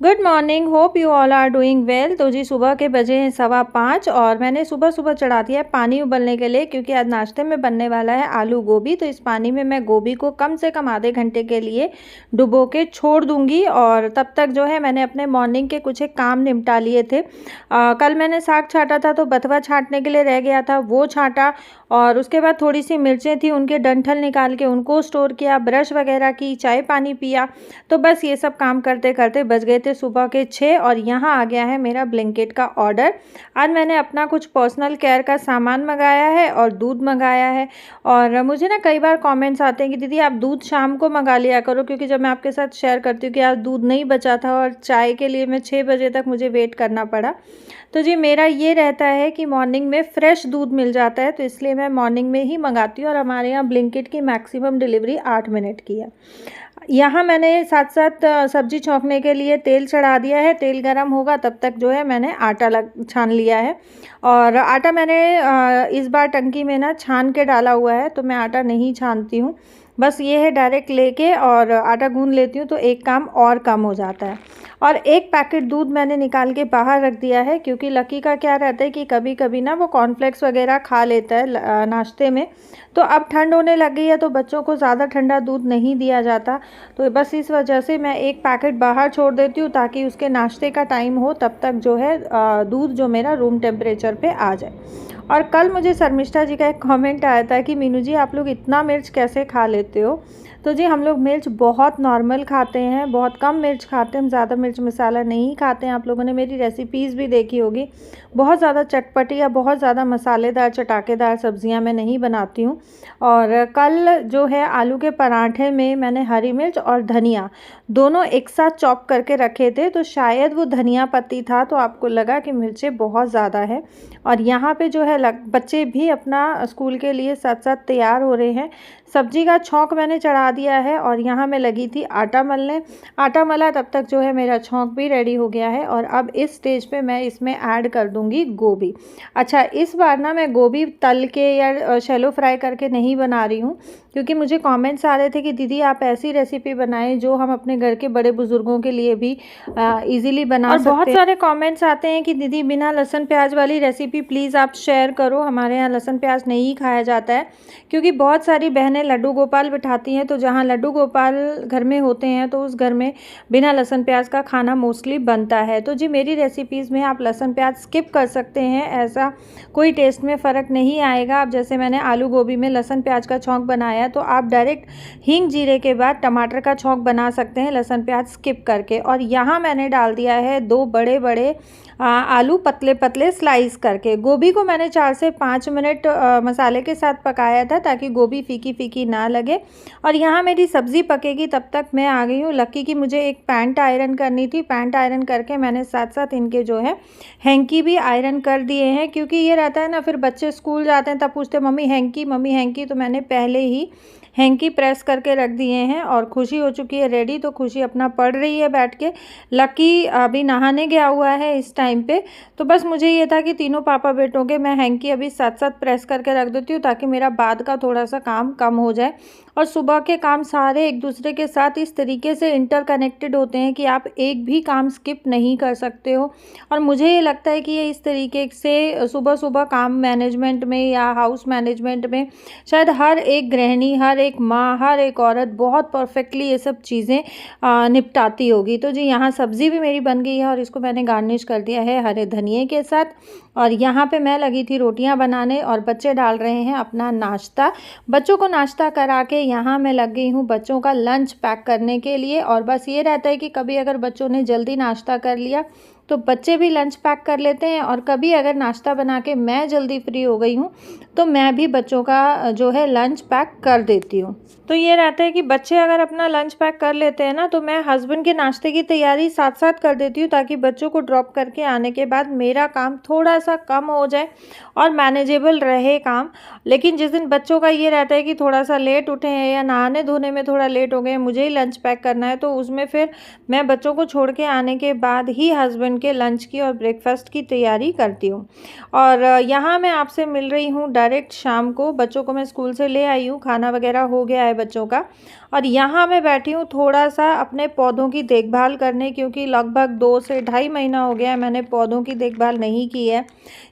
Good morning, hope you all are doing well. तो जी सुबह के बजे हैं 5:15 और मैंने सुबह सुबह चढ़ा दिया है पानी उबलने के लिए, क्योंकि आज नाश्ते में बनने वाला है आलू गोभी। तो इस पानी में मैं गोभी को कम से कम आधे घंटे के लिए डुबो के छोड़ दूंगी। और तब तक जो है मैंने अपने मॉर्निंग के कुछ एक काम निपटा लिए थे। कल मैंने साग छाटा था, तो बथुआ छाँटने के लिए रह गया था, वो छाँटा। और उसके बाद थोड़ी सी मिर्चें थी, उनके डंठल निकाल के उनको स्टोर किया, ब्रश वगैरह की, चाय पानी पिया। तो बस ये सब काम करते करते बज गए थे सुबह के 6 और यहाँ आ गया है मेरा ब्लिंकिट का ऑर्डर। आज मैंने अपना कुछ पर्सनल केयर का सामान मंगाया है और दूध मंगाया है। और मुझे ना कई बार कमेंट्स आते हैं कि दीदी आप दूध शाम को मंगा लिया करो, क्योंकि जब मैं आपके साथ शेयर करती हूँ कि आज दूध नहीं बचा था और चाय के लिए मैं 6 बजे तक मुझे वेट करना पड़ा। तो जी मेरा ये रहता है कि मॉर्निंग में फ्रेश दूध मिल जाता है, तो इसलिए मैं मॉर्निंग में ही मंगाती हूँ। और हमारे यहाँ ब्लिंकिट की मैक्सिमम डिलीवरी 8 मिनट की है। यहाँ मैंने साथ साथ सब्जी छौंकने के लिए तेल चढ़ा दिया है। तेल गरम होगा तब तक जो है मैंने आटा छान लिया है। और आटा मैंने इस बार टंकी में ना छान के डाला हुआ है, तो मैं आटा नहीं छानती हूँ। बस ये है डायरेक्ट लेके और आटा गूंद लेती हूँ, तो एक काम और कम हो जाता है। और एक पैकेट दूध मैंने निकाल के बाहर रख दिया है, क्योंकि लकी का क्या रहता है कि कभी कभी ना वो कॉर्नफ्लेक्स वगैरह खा लेता है नाश्ते में। तो अब ठंड होने लग गई है, तो बच्चों को ज़्यादा ठंडा दूध नहीं दिया जाता। तो बस इस वजह से मैं एक पैकेट बाहर छोड़ देती हूँ, ताकि उसके नाश्ते का टाइम हो तब तक जो है दूध जो मेरा रूम टेम्परेचर पे आ जाए। और कल मुझे शर्मिष्ठा जी का एक कमेंट आया था कि मीनू जी आप लोग इतना मिर्च कैसे खा लेते हो। तो जी हम लोग मिर्च बहुत नॉर्मल खाते हैं, बहुत कम मिर्च खाते हैं, हम ज़्यादा मिर्च मसाला नहीं खाते हैं। आप लोगों ने मेरी रेसिपीज़ भी देखी होगी, बहुत ज़्यादा चटपटी या बहुत ज़्यादा मसालेदार चटाकेदार सब्जियां मैं नहीं बनाती हूँ। और कल जो है आलू के पराठे में मैंने हरी मिर्च और धनिया दोनों एक साथ चॉप करके रखे थे, तो शायद वो धनिया पत्ती था, तो आपको लगा कि मिर्चें बहुत ज़्यादा है। और यहाँ पे जो है बच्चे भी अपना स्कूल के लिए साथ साथ तैयार हो रहे हैं। सब्जी का छौंक मैंने चढ़ा दिया है और यहाँ मैं लगी थी आटा मलने। आटा मला तब तक जो है मेरा छौंक भी रेडी हो गया है। और अब इस स्टेज पे मैं इसमें ऐड कर दूंगी गोभी। अच्छा, इस बार ना मैं गोभी तल के या शैलो फ्राई करके नहीं बना रही हूँ, क्योंकि मुझे कमेंट्स आ रहे थे कि दीदी आप ऐसी रेसिपी बनाएं जो हम अपने घर के बड़े बुजुर्गों के लिए भी इजीली बना सकते हैं। और बहुत सारे कमेंट्स आते हैं कि दीदी बिना लहसुन प्याज वाली रेसिपी प्लीज़ आप शेयर करो। हमारे यहाँ लहसुन प्याज नहीं खाया जाता है, क्योंकि बहुत सारी बहनें लड्डू गोपाल बिठाती हैं, तो जहाँ लड्डू गोपाल घर में होते हैं तो उस घर में बिना लहसुन प्याज का खाना मोस्टली बनता है। तो जी मेरी रेसिपीज़ में आप लहसुन प्याज स्किप कर सकते हैं, ऐसा कोई टेस्ट में फ़र्क नहीं आएगा। अब जैसे मैंने आलू गोभी में लहसुन प्याज का छौंक बनाया, तो आप डायरेक्ट हींग जीरे के बाद टमाटर का छौंक बना सकते हैं लहसुन प्याज स्किप करके। और यहाँ मैंने डाल दिया है 2 बड़े बड़े आलू पतले पतले स्लाइस करके। गोभी को मैंने 4 से 5 मिनट मसाले के साथ पकाया था, ताकि गोभी फीकी फीकी ना लगे। और यहाँ मेरी सब्ज़ी पकेगी तब तक मैं आ गई हूँ लक्की की मुझे एक पैंट आयरन करनी थी। पैंट आयरन करके मैंने साथ साथ इनके जो है हैंकी भी आयरन कर दिए हैं, क्योंकि ये रहता है ना, फिर बच्चे स्कूल जाते हैं तब पूछते मम्मी हैंकी, तो मैंने पहले ही हैंकी प्रेस करके रख दिए हैं। और खुशी हो चुकी है रेडी, तो खुशी अपना पढ़ रही है बैठ के। लकी अभी नहाने गया हुआ है इस टाइम पे। तो बस मुझे ये था कि तीनों पापा बेटों के मैं हैंकी अभी साथ साथ प्रेस करके रख देती हूँ, ताकि मेरा बाद का थोड़ा सा काम कम हो जाए। और सुबह के काम सारे एक दूसरे के साथ इस तरीके से इंटरकनेक्टेड होते हैं कि आप एक भी काम स्किप नहीं कर सकते हो। और मुझे ये लगता है कि ये इस तरीके से सुबह सुबह काम मैनेजमेंट में या हाउस मैनेजमेंट में शायद हर एक गृहिणी, हर एक माँ, हर एक औरत बहुत परफेक्टली ये सब चीज़ें निपटाती होगी। तो जी यहाँ सब्ज़ी भी मेरी बन गई है और इसको मैंने गार्निश कर दिया है हरे धनिए के साथ। और यहाँ पे मैं लगी थी रोटियाँ बनाने और बच्चे डाल रहे हैं अपना नाश्ता। बच्चों को नाश्ता करा के यहाँ मैं लग गई हूँ बच्चों का लंच पैक करने के लिए। और बस ये रहता है कि कभी अगर बच्चों ने जल्दी नाश्ता कर लिया तो बच्चे भी लंच पैक कर लेते हैं, और कभी अगर नाश्ता बना के मैं जल्दी फ्री हो गई हूँ तो मैं भी बच्चों का जो है लंच पैक कर देती हूँ। तो ये रहता है कि बच्चे अगर अपना लंच पैक कर लेते हैं ना, तो मैं हस्बैंड के नाश्ते की तैयारी साथ साथ कर देती हूँ, ताकि बच्चों को ड्रॉप करके आने के बाद मेरा काम थोड़ा सा कम हो जाए और मैनेजेबल रहे काम। लेकिन जिस दिन बच्चों का ये रहता है कि थोड़ा सा लेट उठे हैं या नहाने धोने में थोड़ा लेट हो गए, मुझे ही लंच पैक करना है, तो उसमें फिर मैं बच्चों को छोड़ के आने के बाद ही हस्बैंड उनके लंच की और ब्रेकफास्ट की तैयारी करती हूँ। और यहाँ मैं आपसे मिल रही हूँ डायरेक्ट शाम को। बच्चों को मैं स्कूल से ले आई हूँ, खाना वगैरह हो गया है बच्चों का, और यहाँ मैं बैठी हूँ थोड़ा-सा अपने पौधों की देखभाल करने, क्योंकि लगभग 2 से ढाई महीना हो गया है मैंने पौधों की देखभाल नहीं की है।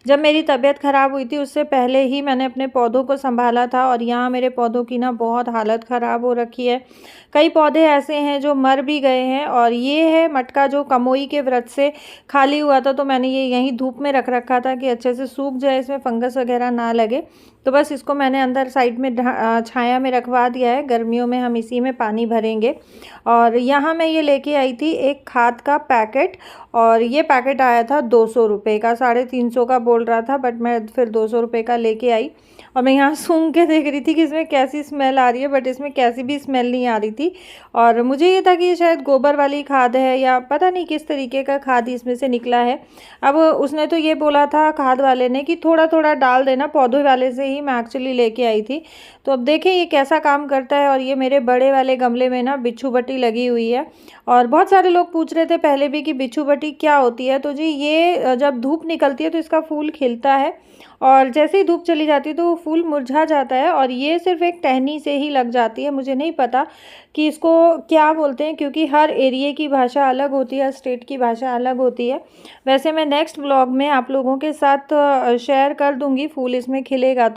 जब मेरी तबीयत ख़राब हुई थी उससे पहले ही मैंने अपने पौधों को सँभाला था, और यहाँ मेरे पौधों की ना बहुत हालत ख़राब हो रखी है। कई पौधे ऐसे हैं जो मर भी गए हैं, और ये है मटका जो कमोई के व्रत से खाली हुआ था, तो मैंने ये यहीं धूप में रख रखा था कि अच्छे से सूख जाए, इसमें फंगस वगैरह ना लगे। तो बस इसको मैंने अंदर साइड में छाया में रखवा दिया है। गर्मियों में हम इसी में पानी भरेंगे। और यहाँ मैं ये लेके आई थी एक खाद का पैकेट, और ये पैकेट आया था 200 रुपये का, 350 का बोल रहा था, बट मैं फिर 200 रुपये का लेके आई। और मैं यहाँ सूंघ के देख रही थी कि इसमें कैसी स्मेल आ रही है, बट इसमें कैसी भी स्मेल नहीं आ रही थी। और मुझे ये था कि ये शायद गोबर वाली खाद है, या पता नहीं किस तरीके का खाद इसमें से निकला है। अब उसने तो ये बोला था खाद वाले ने कि थोड़ा थोड़ा डाल देना, पौधे वाले से ही मैं एक्चुअली लेके आई थी। तो अब देखें ये कैसा काम करता है। और ये मेरे बड़े वाले गमले में ना बिच्छू बट्टी लगी हुई है, और बहुत सारे लोग पूछ रहे थे पहले भी कि बिच्छू बट्टी क्या होती है। तो जी ये जब धूप निकलती है तो इसका फूल खिलता है, और जैसे ही धूप चली जाती है तो वो फूल मुरझा जाता है, और ये सिर्फ एक टहनी से ही लग जाती है। मुझे नहीं पता कि इसको क्या बोलते हैं, क्योंकि हर एरिया की भाषा अलग होती है, स्टेट की भाषा अलग होती है। वैसे मैं नेक्स्ट व्लॉग में आप लोगों के साथ शेयर कर दूँगी फूल इसमें खिलेगा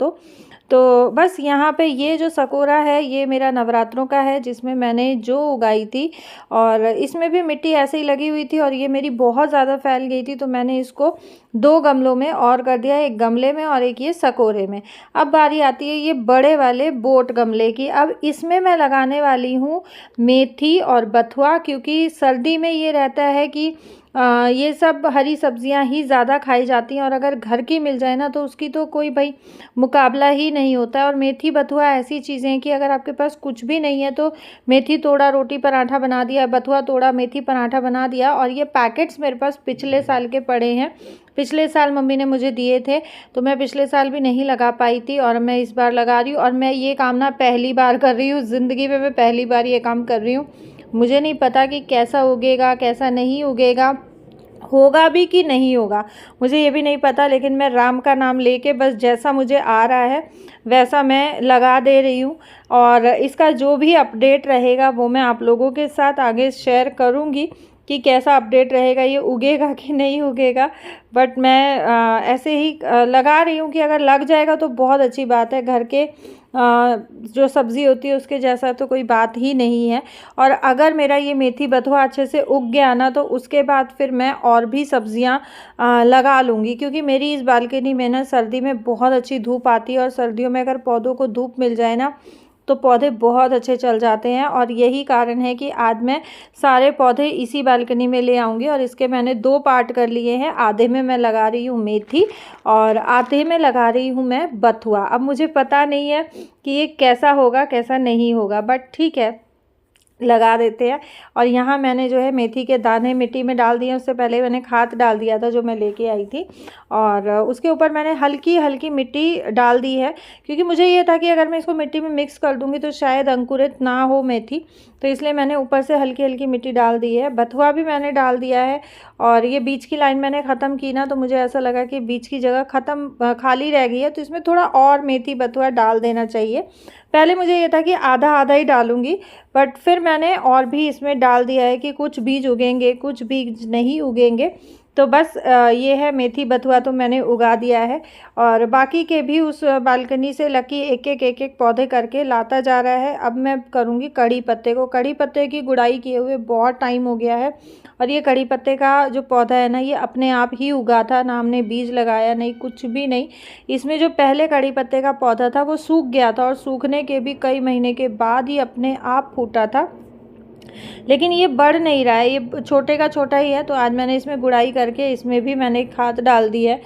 तो बस यहाँ पे ये जो सकोरा है ये मेरा नवरात्रों का है, जिसमें मैंने जो उगाई थी, और इसमें भी मिट्टी ऐसे ही लगी हुई थी, और ये मेरी बहुत ज़्यादा फैल गई थी, तो मैंने इसको 2 गमलों में और कर दिया, एक गमले में और एक ये सकोरे में। अब बारी आती है ये बड़े वाले बोट गमले की। अब इसमें मैं लगाने वाली हूँ मेथी और बथुआ, क्योंकि सर्दी में ये रहता है कि ये सब हरी सब्जियां ही ज़्यादा खाई जाती हैं, और अगर घर की मिल जाए ना तो उसकी तो कोई भाई मुकाबला ही नहीं होता है। और मेथी बथुआ ऐसी चीज़ें हैं कि अगर आपके पास कुछ भी नहीं है तो मेथी तोड़ा रोटी पराठा बना दिया, बथुआ तोड़ा मेथी पराठा बना दिया। और ये पैकेट्स मेरे पास पिछले साल के पड़े हैं, पिछले साल मम्मी ने मुझे दिए थे, तो मैं पिछले साल भी नहीं लगा पाई थी, और मैं इस बार लगा रही हूँ। और मैं ये काम ना पहली बार कर रही हूँ ज़िंदगी में, मैं पहली बार ये काम कर रही हूँ। मुझे नहीं पता कि कैसा उगेगा कैसा नहीं उगेगा, होगा भी कि नहीं होगा, मुझे ये भी नहीं पता। लेकिन मैं राम का नाम लेके बस जैसा मुझे आ रहा है वैसा मैं लगा दे रही हूँ, और इसका जो भी अपडेट रहेगा वो मैं आप लोगों के साथ आगे शेयर करूँगी कि कैसा अपडेट रहेगा, ये उगेगा कि नहीं उगेगा। बट मैं ऐसे ही लगा रही हूँ कि अगर लग जाएगा तो बहुत अच्छी बात है। घर के जो सब्ज़ी होती है उसके जैसा तो कोई बात ही नहीं है। और अगर मेरा ये मेथी बथुआ अच्छे से उग गया ना तो उसके बाद फिर मैं और भी सब्ज़ियाँ लगा लूँगी, क्योंकि मेरी इस बालकनी में ना सर्दी में बहुत अच्छी धूप आती है, और सर्दियों में अगर पौधों को धूप मिल जाए ना तो पौधे बहुत अच्छे चल जाते हैं। और यही कारण है कि आज मैं सारे पौधे इसी बालकनी में ले आऊँगी, और इसके मैंने 2 पार्ट कर लिए हैं। आधे में मैं लगा रही हूँ मेथी, और आधे में लगा रही हूँ मैं बथुआ। अब मुझे पता नहीं है कि ये कैसा होगा कैसा नहीं होगा, बट ठीक है लगा देते हैं। और यहाँ मैंने जो है मेथी के दाने मिट्टी में डाल दिए, उससे पहले मैंने खाद डाल दिया था जो मैं लेके आई थी, और उसके ऊपर मैंने हल्की हल्की मिट्टी डाल दी है, क्योंकि मुझे ये था कि अगर मैं इसको मिट्टी में मिक्स कर दूँगी तो शायद अंकुरित ना हो मेथी, तो इसलिए मैंने ऊपर से हल्की हल्की मिट्टी डाल दी है। बथुआ भी मैंने डाल दिया है, और ये बीच की लाइन मैंने ख़त्म की ना तो मुझे ऐसा लगा कि बीच की जगह खाली रह गई है, तो इसमें थोड़ा और मेथी बथुआ डाल देना चाहिए। पहले मुझे ये था कि आधा आधा ही डालूंगी, बट फिर मैंने और भी इसमें डाल दिया है कि कुछ बीज उगेंगे कुछ बीज नहीं उगेंगे। तो बस ये है मेथी बथुआ तो मैंने उगा दिया है, और बाकी के भी उस बालकनी से लकी एक एक पौधे करके लाता जा रहा है। अब मैं करूँगी कड़ी पत्ते को। कड़ी पत्ते की गुड़ाई किए हुए बहुत टाइम हो गया है, और ये कड़ी पत्ते का जो पौधा है ना ये अपने आप ही उगा था ना, हमने बीज लगाया नहीं कुछ भी नहीं। इसमें जो पहले कड़ी पत्ते का पौधा था वो सूख गया था, और सूखने के भी कई महीने के बाद ही अपने आप फूटा था, लेकिन ये बढ़ नहीं रहा है, ये छोटे का छोटा ही है। तो आज मैंने इसमें गुड़ाई करके इसमें भी मैंने खाद डाल दी है।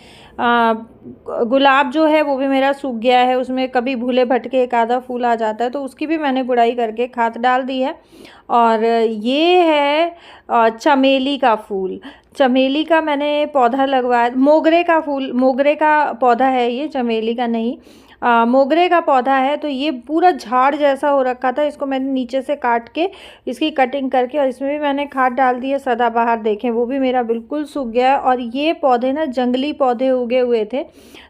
गुलाब जो है वो भी मेरा सूख गया है, उसमें कभी भूले भटके एक आधा फूल आ जाता है, तो उसकी भी मैंने गुड़ाई करके खाद डाल दी है। और ये है चमेली का फूल, चमेली का मैंने पौधा लगवाया, मोगरे का फूल, मोगरे का पौधा है ये, चमेली का नहीं। मोगरे का पौधा है, तो ये पूरा झाड़ जैसा हो रखा था। इसको मैंने नीचे से काट के इसकी कटिंग करके और इसमें भी मैंने खाद डाल दी है सदाबहार। देखें वो भी मेरा बिल्कुल सूख गया है। और ये पौधे ना जंगली पौधे उगे हुए थे,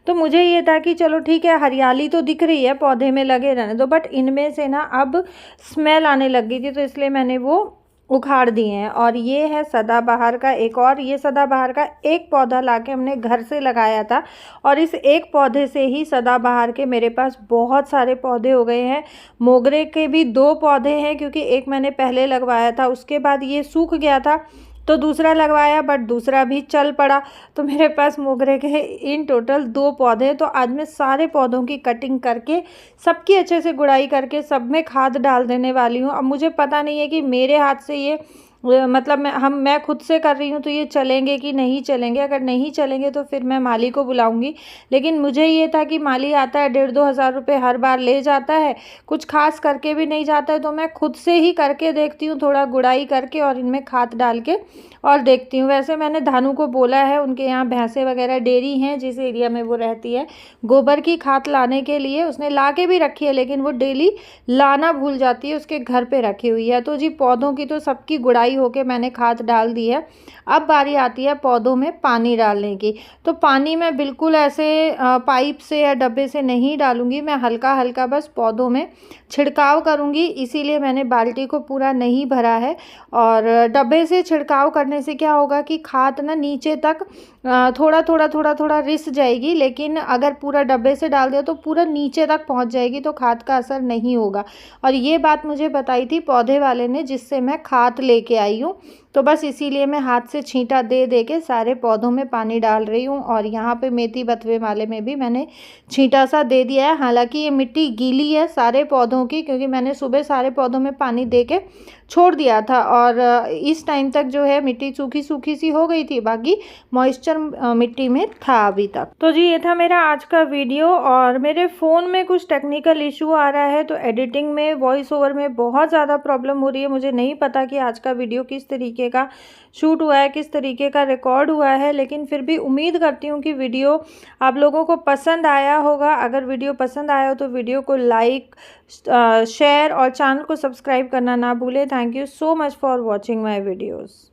तो मुझे ये था कि चलो ठीक है, हरियाली तो दिख रही है, पौधे में लगे रहने दो, बट इनमें से ना अब स्मेल आने लग गई थी, तो इसलिए मैंने वो उखाड़ दिए हैं। और ये है सदाबहार का एक और, ये सदाबहार का एक पौधा लाके हमने घर से लगाया था, और इस एक पौधे से ही सदाबहार के मेरे पास बहुत सारे पौधे हो गए हैं। मोगरे के भी 2 पौधे हैं, क्योंकि एक मैंने पहले लगवाया था, उसके बाद ये सूख गया था तो दूसरा लगवाया, बट दूसरा भी चल पड़ा। तो मेरे पास मोगरे के इन टोटल 2 पौधे हैं। तो आज मैं सारे पौधों की कटिंग करके सबकी अच्छे से गुड़ाई करके सब में खाद डाल देने वाली हूँ। अब मुझे पता नहीं है कि मेरे हाथ से ये मतलब मैं खुद से कर रही हूँ तो ये चलेंगे कि नहीं चलेंगे। अगर नहीं चलेंगे तो फिर मैं माली को बुलाऊंगी। लेकिन मुझे ये था कि माली आता है 1,500-2 हज़ार रुपये हर बार ले जाता है, कुछ खास करके भी नहीं जाता है, तो मैं खुद से ही करके देखती हूँ, थोड़ा गुड़ाई करके और इनमें खाद डाल के और देखती हूँ। वैसे मैंने धानु को बोला है, उनके यहाँ भैंसें वगैरह डेयरी हैं जिस एरिया में वो रहती है, गोबर की खाद लाने के लिए उसने ला के भी रखी है, लेकिन वो डेली लाना भूल जाती है, उसके घर पे रखी हुई है। तो जी पौधों की तो सबकी गुड़ाई होके मैंने खाद डाल दी है। अब बारी आती है पौधों में पानी डालने की। तो पानी मैं बिल्कुल ऐसे पाइप से या डब्बे से नहीं डालूंगी, मैं हल्का हल्का बस पौधों में छिड़काव करूंगी, इसीलिए मैंने बाल्टी को पूरा नहीं भरा है। और डब्बे से छिड़काव करने से क्या होगा कि खाद ना नीचे तक थोड़ा रिस जाएगी, लेकिन अगर पूरा डब्बे से डाल दिया तो पूरा नीचे तक पहुंच जाएगी, तो खाद का असर नहीं होगा। और ये बात मुझे बताई थी पौधे वाले ने, जिससे मैं खाद लेके आई हूँ। तो बस इसीलिए मैं हाथ से छींटा दे दे के सारे पौधों में पानी डाल रही हूँ। और यहाँ पे मेथी बथुए वाले में भी मैंने छींटा सा दे दिया है। हालांकि ये मिट्टी गीली है सारे पौधों की, क्योंकि मैंने सुबह सारे पौधों में पानी दे के छोड़ दिया था, और इस टाइम तक जो है मिट्टी सूखी सूखी सी हो गई थी, बाकी मॉइस्चर मिट्टी में था अभी तक। तो जी ये था मेरा आज का वीडियो। और मेरे फ़ोन में कुछ टेक्निकल इशू आ रहा है, तो एडिटिंग में, वॉइस ओवर में बहुत ज़्यादा प्रॉब्लम हो रही है। मुझे नहीं पता कि आज का वीडियो किस तरीके का शूट हुआ है, किस तरीके का रिकॉर्ड हुआ है, लेकिन फिर भी उम्मीद करती हूँ कि वीडियो आप लोगों को पसंद आया होगा। अगर वीडियो पसंद आया हो तो वीडियो को लाइक, शेयर और चैनल को सब्सक्राइब करना ना भूलें। Thank you so much for watching my videos.